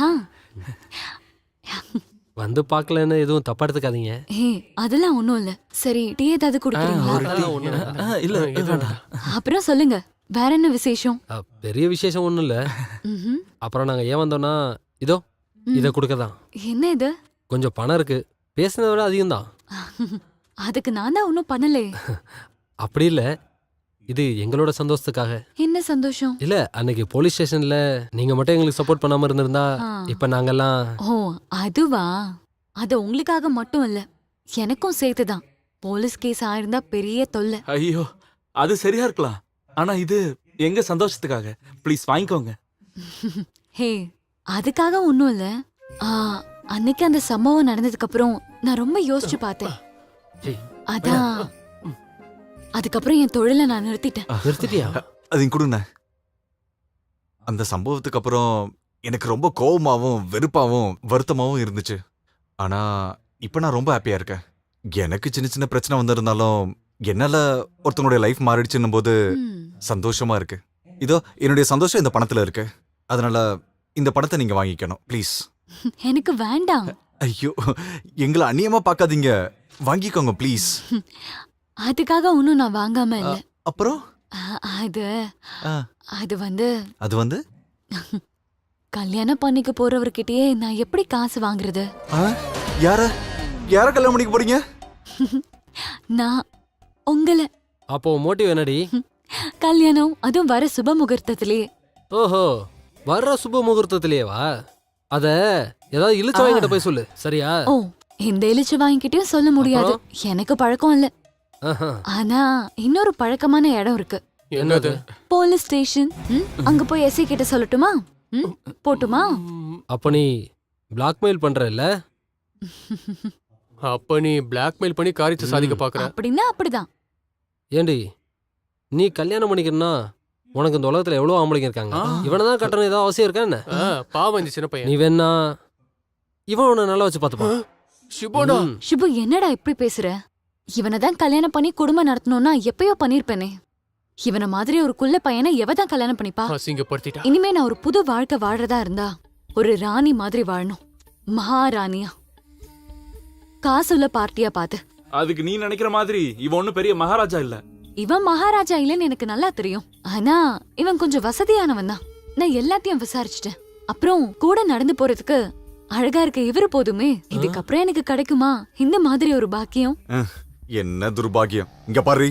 ஆ. வந்து பார்க்கலன்னு எதுவும் தப்பா எடுத்துக்காதீங்க. அதெல்லாம் ஒண்ணும் இல்ல. சரி, டீ ஏதாவது குடிக்கிறீங்களா? அதெல்லாம் ஒண்ணும் இல்ல. இல்ல வேண்டாம். அப்புறம் சொல்லுங்க, வேற என்ன விசேஷம்? பெரிய விசேஷம் ஒண்ணும் இல்ல. ம்ஹும். அப்புறம் நாங்க ஏன் வந்தோம்னா இதோ இதை கொடுக்கதான். என்ன இது? கொஞ்சம் பணம் இருக்கு, பேசினதை விட அதிகம் தான். அதுக்கு நான் தான் ஒன்னும் பண்ணலே. அப்படி இல்ல, இது எங்களோட சந்தோஷத்துக்காக. என்ன சந்தோஷம்? இல்ல, அன்னைக்கு போலீஸ் ஸ்டேஷன்ல நீங்க மட்டும் எங்களுக்கு சப்போர்ட் பண்ணாம இருந்திருந்தா இப்ப நாங்கெல்லாம். ஓ, அதுவா? அது உங்களுக்காக மட்டும் இல்ல, எனக்கும் சேர்த்துதான். போலீஸ் கேஸ் ஆயிருந்தா பெரிய தொல்லை. ஐயோ, அது சரியா இருக்கலாம். ஆனா இது எங்க சந்தோஷத்துக்காக. ப்ளீஸ் வாங்கிக்கோங்க. ஹே, அதுக்காக ஒன்னும் இல்ல. அன்னைக்கு அந்த சம்பவம் நடந்ததுக்கு அப்புறம் நான் ரொம்ப யோசிச்சு பார்த்தேன். அதான் அதுக்கப்புறம் என் தொழிலை நான் நிறுத்திட்டேன். நிறுத்திட்டியா? அது கொடுங்க. அந்த சம்பவத்துக்கு அப்புறம் எனக்கு ரொம்ப கோவமாவும் வெறுப்பாவும் வருத்தமாவும் இருந்துச்சு. ஆனா இப்ப நான் ரொம்ப ஹாப்பியா இருக்கேன். எனக்கு சின்ன சின்ன பிரச்சனை வந்திருந்தாலும் என்னால ஒருத்தனுடைய லைஃப் மாறிடுச்சுன்னும் போது சந்தோஷமா இருக்கு. இதோ என்னுடைய சந்தோஷம் இந்த பணத்துல இருக்கு. அதனால இந்த பணத்தை நீங்க வாங்கிக்கணும் ப்ளீஸ். எனக்கு வேண்டாம். ஐயோ, எங்களை அந்நியமா பார்க்காதீங்க, வாங்கிக்கோங்க ப்ளீஸ். அதுக்காக ஒன்னும் நான் வாங்காம இல்ல. அப்புறம் அது ஆ, அது வந்து அது வந்து கல்யாணம் பண்ணிக்க போறவர்கிட்டயே நான் எப்படி காசு வாங்குறது? யார யார கல்யாணம் பண்ணிக்க போறீங்க? நான் உங்களை. அப்போ மோட்டிவ் என்னடி? கல்யாணம், அதுவும் வர சுப முகூர்த்தத்திலே. ஓஹோ, வர்ற சுப முகூர்த்தத்திலேவா? அத ஏதாவது இழுச்சு வாங்கிட்ட போய் சொல்லு, சரியா? ஓ, இந்த எலிச்சு வாங்கிக்கிட்டயும் சொல்ல முடியாது, எனக்கு பழக்கம் இல்ல. ஆனா இன்னொரு பழக்கமான இடம் இருக்கு. என்னது? Police station. அங்க போய் எஸ்ஐ கிட்ட சொல்லட்டுமா? போட்டுமா? அப்ப நீ பிளாக்மெயில் பண்ற இல்ல? அப்ப நீ பிளாக்மெயில் பண்ணி காரியத்தை சாதிக்க பாக்குற. அப்படின்னா அப்படிதான். ஏண்டி, நீ கல்யாணம் பண்ணிக்கணும்னா உனக்கு இந்த உலகத்துல எவ்வளவு ஆம்பளைங்க இருக்காங்க. இவனதான் கட்டணும் ஏதாவது அவசியம் இருக்கா என்ன? பாவம் இந்த சின்ன பையன். நீ வேணா இவன் உன்னை நல்லா வச்சு பாத்துப்பான். சிபோடா, சிபு என்னடா இப்படி பேசுற? இவனை தான் கல்யாணம் பண்ணி குடும்பம் நடத்தணும்னா எப்பயோ பண்ணிருப்பேனே. இவனை மாதிரி ஒரு குள்ள பையனை எவதான் கல்யாணம் பண்ணிப்பா? அசிங்கப்படுத்திட்டா. இனிமே நான் ஒரு புது வாழ்க்கை வாழ்றதா இருந்தா ஒரு ராணி மாதிரி வாழணும். மகாராணியா, காசுள்ள பார்ட்டியா பாத்து. அதுக்கு நீ நினைக்கிற மாதிரி இவன் ஒண்ணும் பெரிய மகாராஜா இல்ல. இவன் மகாராஜா இல்லன்னு எனக்கு நல்லா தெரியும். ஆனா இவன் கொஞ்சம் வசதியானவன் தான். நான் எல்லாத்தையும் விசாரிச்சுட்டேன். அப்புறம் கூட நடந்து போறதுக்கு அழகா இருக்க இவரு போதுமே. இதுக்கப்புறம் எனக்கு கிடைக்குமா இந்த மாதிரி ஒரு பாக்கியம்? என்ன துர்பாகியம். இங்க பாரு,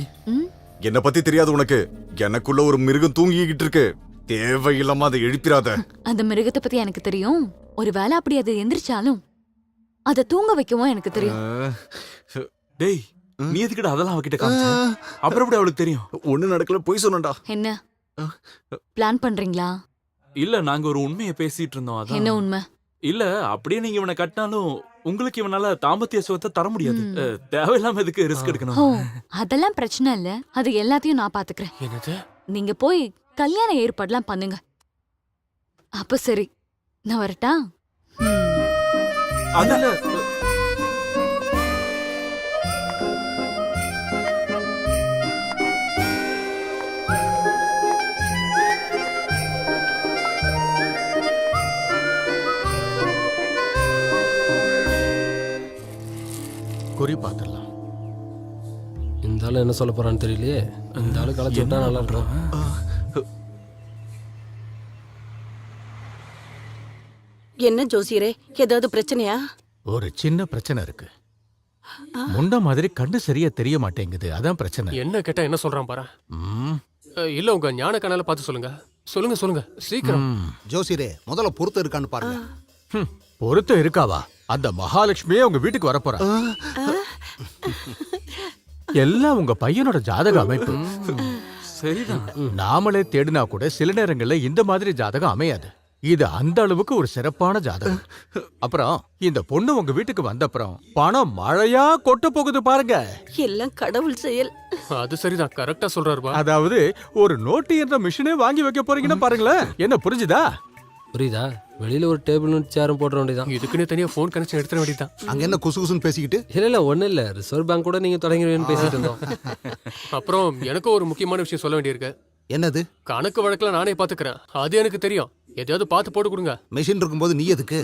என்ன பத்தி தெரியாது உனக்கு. எனக்குள்ள ஒரு மிருகம் தூங்கிக்கிட்டு இருக்கு. தேவையில்லாம அதை எழுப்பிராத. அந்த மிருகத்தை பத்தி எனக்கு தெரியும். ஒருவேளை அப்படி அது எந்திரிச்சாலும் அதை தூங்க வைக்கவும் எனக்கு தெரியும். டேய், நீ எதுக்கிட்ட அதெல்லாம் அவகிட்ட காமிச்ச? அப்புறம் எப்படி அவளுக்கு தெரியும்? ஒண்ணு நடக்கல, போய் சொன்னடா. என்ன பிளான் பண்றீங்களா? இல்ல, நாங்க ஒரு உண்மையை பேசிட்டு இருந்தோம். அதான். என்ன உண்மை? இல்ல, அப்படியே நீங்க இவனை கட்டினாலும் உங்களுக்கு இவனால தாம்பத்திய சுகத்தை தர முடியாது. தேவையில்லாம எதுக்கு ரிஸ்க் எடுக்கணும்? ஓ, அதெல்லாம் பிரச்சனை இல்ல. அது எல்லாத்தையும் நான் பாத்துக்கிறேன். என்னது? நீங்க போய் கல்யாண ஏற்பாடுலாம் பண்ணுங்க. அப்ப சரி, நான் வரட்டா? அதல்ல, குறி பார்த்துடலாம். இந்த ஆளு என்ன சொல்ல போறான்னு தெரியலையே. இந்த ஆளு களைச்சு விட்டா நல்லா இருக்கும். என்ன ஜோசியரே, ஏதாவது பிரச்சனையா? ஒரு சின்ன பிரச்சனை இருக்கு. முன்ன மாதிரி கண்ணு சரியா தெரிய மாட்டேங்குது, அதான் பிரச்சனை. என்ன கேட்டா என்ன சொல்றான் பாரு. ம், இல்ல, உங்க ஞான கண்ணால பார்த்து சொல்லுங்க. சொல்லுங்க சொல்லுங்க சீக்கிரம். ஜோசியரே, முதல்ல பொறுத்து இருக்கான்னு பாருங்க. பொருத்தம் இருக்காவா? அந்த மகாலட்சுமியே உங்க வீட்டுக்கு வரப்போறா. எல்லாம் உங்க பையனோட ஜாதக அமைப்பு. சரிதான். நாமளே தேடினா கூட சில நேரங்கள்ல இந்த மாதிரி ஜாதகம் அமையாது. இது அந்த அளவுக்கு ஒரு சிறப்பான ஜாதகம். அப்புறம் இந்த பொண்ணு உங்க வீட்டுக்கு வந்தப்புறம் பணம் மழையா கொட்ட போகுது பாருங்க. எல்லாம் கடவுள் செயல். அது சரிதான், கரெக்டா சொல்றாருப்பா. அதாவது ஒரு நோட்டு என்ற மிஷினே வாங்கி வைக்க போறீங்கன்னா பாருங்களேன். என்ன புரிஞ்சுதா? புரியுதா? வெளியில ஒரு டேபிளும் சேரும் போட வேண்டியதான். இதுக்குன்னு தனியா போன் கனெக்ஷன் எடுத்துட வேண்டியதான். அங்க என்ன குசு குசுன்னு பேசிக்கிட்டு? இல்ல ஒண்ணு இல்ல, ரிசர்வ் பேங்க் கூட நீங்க தொடங்கிடுவேன்னு பேசிட்டு இருந்தோம். அப்புறம் எனக்கும் ஒரு முக்கியமான விஷயம் சொல்ல வேண்டியிருக்கு. என்னது? கணக்கு வழக்குல நானே பாத்துக்கிறேன், அது எனக்கு தெரியும். எதையாவது பார்த்து போட்டு கொடுங்க. மெஷின் இருக்கும்போது நீ எதுக்கு?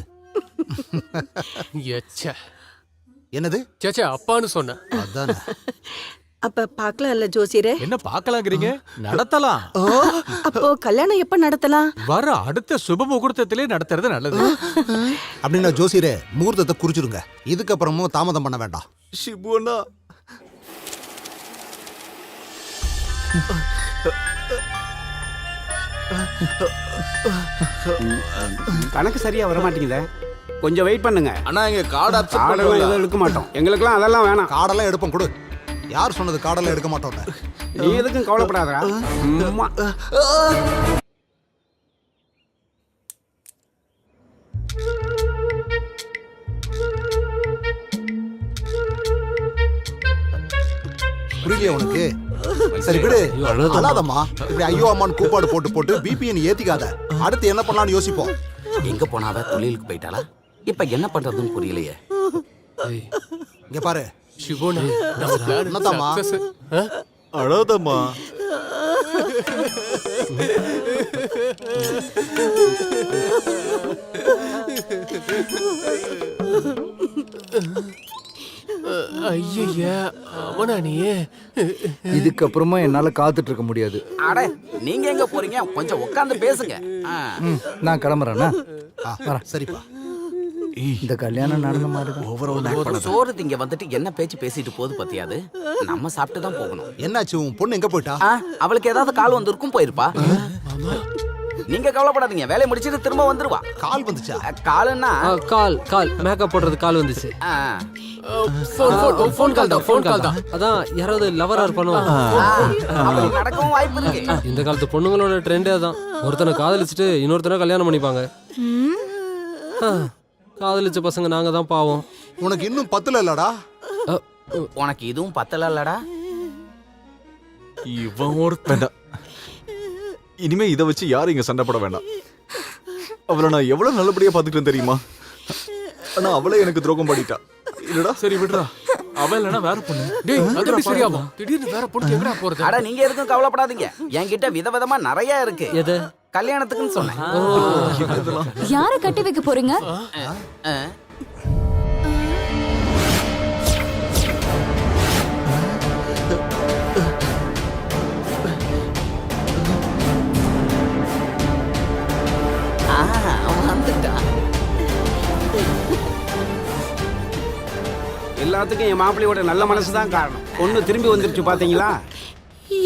எச்சே. என்னது? சேச்சே, அப்பான்னு சொன்னேன். அதானே. அப்ப பாக்கலாம்ல ஜோசியரே? என்ன பார்க்கலாங்கிறீங்க? நடத்தலாம். அப்போ கல்யாணம் எப்ப நடத்தலாம்? வர அடுத்த சுப முகூர்த்தத்திலே நடத்துறது நல்லது. அப்படின்னா ஜோசியரே முகூர்த்தத்தை குறிச்சிருங்க. இதுக்கப்புறமும் தாமதம் பண்ண வேண்டாம். ஷிபு அண்ணா, கணக்கு சரியா வர மாட்டேங்குதே. கொஞ்சம் வெயிட் பண்ணுங்க. அண்ணா எங்க கார்டு கார்டெல்லாம் எதுவும் எடுக்க மாட்டோம். எங்களுக்கெல்லாம் அதெல்லாம் வேணாம். காடெல்லாம் எடுப்போம் கொடு. யார் சொன்னது காடெல்லாம் எடுக்க மாட்டோம்னு? நீ எதுக்கும் கவலைப்படாதடா. சும்மா. புரியலையா உனக்கு? சரி விடு, ஐயோ, அழுதம்மா. அழாதம்மா. இப்படி ஐயோ அம்மான்னு கூப்பாடு போட்டு போட்டு பிபிஎன் ஏத்திக்காத. அடுத்து என்ன பண்ணலாம்னு யோசிப்போம். எங்க போனாவ தொழிலுக்கு போயிட்டாளா? இப்ப என்ன பண்றதுன்னு புரியலையே. ஏய், இங்க பாரு, சிவோனா, நம்ம plan என்னதாம்மா? success. அழாதம்மா. ஐயையே, அவனா நீ? இதுக்கப்புறமா என்னால காத்துட்டு இருக்க முடியாது. அட, நீங்க எங்க போறீங்க? கொஞ்சம் உட்கார்ந்து பேசுங்க. நான் கிளம்புறேன்னா சரிப்பா. இந்த கல்யாணம் நடந்த மாதிரி ஒரு சோறு திங்க வந்துட்டு என்ன பேச்சு பேசிட்டு போகுது பத்தியாது. நம்ம சாப்பிட்டு தான் போகணும். என்னாச்சு? உன் பொண்ணு எங்க போயிட்டா? அவளுக்கு ஏதாவது கால் வந்திருக்கும், போயிருப்பா. நீங்க கவலைப்படாதீங்க, வேலையை முடிச்சிட்டு திரும்ப வந்துருவா. கால் வந்துச்சா? காலுன்னா கால் மேக்கப் போடுறது கால் வந்துச்சு. ஃபோன் கால் தான். அதான் யாராவது லவரா இருப்பானோ. அப்படி நடக்கவும் வாய்ப்பு இருக்கு. இந்த காலத்து பொண்ணுங்களோட ட்ரெண்டே தான். ஒருத்தனை காதலிச்சுட்டு இன்னொருத்தனை கல்யாணம் பண்ணிப்பாங்க. காதலிச்ச பசங்க நாங்க தான் பாவம். உனக்கு இன்னும் பத்துல இல்லடா. உனக்கு இதுவும் பத்தல இல்லடா. இவன் ஒருத்தன். இனிமே இதை வச்சு யாரும் இங்க சண்டை போட வேண்டாம். அவளை நான் எவ்வளவு நல்லபடியா பாத்துக்கிட்டேன் தெரியுமா? ஆனா அவளே எனக்கு துரோகம் பண்ணிட்டா. இல்லடா? சரி விடுறா. அவன் இல்லைன்னா வேற பொண்ணு. டேய், அது எப்படி சரியாகும்? திடீர்னு வேற பொண்ணு எங்கடா போறது? அட, நீங்க எதுக்கும் கவலைப்படாதீங்க. என்கிட்ட விதவிதமா நிறைய இருக்கு. எது? கல்யாணத்துக்குன்னு சொன்னேன். யார கட்டி வைக்க போறீங்க? வந்துட்டா. எல்லாத்துக்கும் என் மாப்பிள்ளையோட நல்ல மனசுதான் காரணம். பொண்ணு திரும்பி வந்துருச்சு பாத்தீங்களா?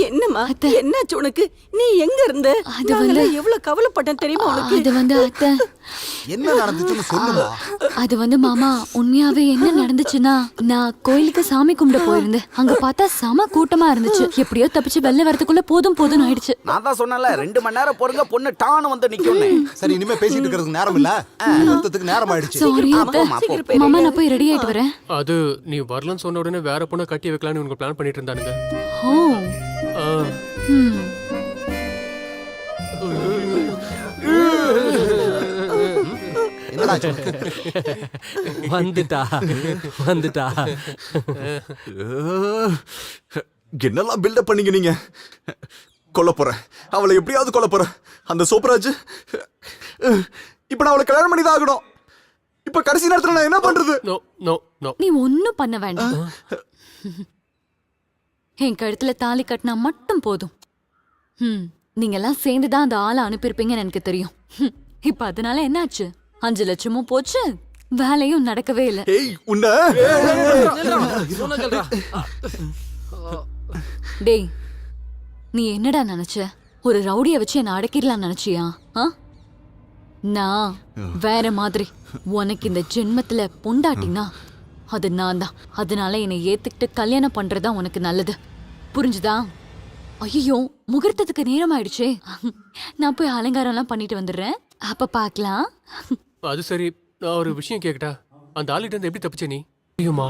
என்னம்மா என்னாச்சு உனக்கு? நீ எங்க இருந்த? அது நாங்கெல்லாம் எவ்வளவு கவலைப்பட்டேன் தெரியுமா உனக்கு? அது வந்து அத்தை, என்ன நடந்துச்சுன்னு சொல்லுமா. அது வந்து மாமா, உண்மையாவே என்ன நடந்துச்சுன்னா, நான் கோயிலுக்கு சாமி கும்பிட போயிருந்தேன். அங்க பார்த்தா செம கூட்டமா இருந்துச்சு. எப்படியோ தப்பிச்சு வெளில வரதுக்குள்ள போதும் ஆயிடுச்சு. நான் தான் சொன்னல 2 மணி நேரம் பொறுங்க, பொண்ணு டான்னு வந்து நிக்கும். சரி, இனிமே பேசிட்டு இருக்கிறதுக்கு நேரம் இல்ல. முகூர்த்தத்துக்கு நேரம் ஆயிடுச்சு. சாரி அத்தை. மாமா, நான் போய் ரெடி ஆயிட்டு வரேன். அது நீ வரலன்னு சொன்ன உடனே வேற பொண்ணை கட்டி வைக்கலாம்னு இவங்க பிளான் பண்ணிட்டு இருந்தானுங்க. ஓ. ம். என்னடா? வந்துட்டா. என்னெல்லாம் பில்டப் பண்ணீங்க நீங்க? கொல்ல போறேன் அவளை, எப்படியாவது கொல்ல போறேன். அந்த சோப்ராஜ் இப்ப நான் அவளை கல்யாணம் பண்ணிதான் ஆகணும். இப்ப கடைசி நேரத்துல நான் என்ன பண்றது? No no no. நீ ஒன்னும் பண்ண வேண்டாம். என் கழுத்துல தாலி கட்டினா மட்டும் போதும். நீங்க எல்லாம் சேர்ந்துதான் அந்த ஆளை அனுப்பியிருப்பீங்கன்னு எனக்கு தெரியும். இப்ப அதனால என்னாச்சு? 5 லட்சமும் போச்சு, வேலையும் நடக்கவே இல்லை. ஏய், உன்ன டேய், நீ என்னடா நினைச்ச? ஒரு ரவுடிய வச்சு என்ன அடக்கிடலாம் நினைச்சியா? நான் வேற மாதிரி. உனக்கு இந்த ஜென்மத்துல பொண்டாட்டினா அது நான் தான். அதனால என்னை ஏத்துக்கிட்டு கல்யாணம் பண்றதா உனக்கு நல்லது, புரிஞ்சுதா? ஐயோ, முகூர்த்தத்துக்கு நேரம் ஆயிடுச்சே. நான் போய் அலங்காரம் எல்லாம் பண்ணிட்டு வந்துடுறேன். அப்ப பாக்கலாம். அது சரி, நான் ஒரு விஷயம் கேக்கட்டா? அந்த ஆளுகிட்ட இருந்து எப்படி தப்பிச்ச நீ? ஐயோமா.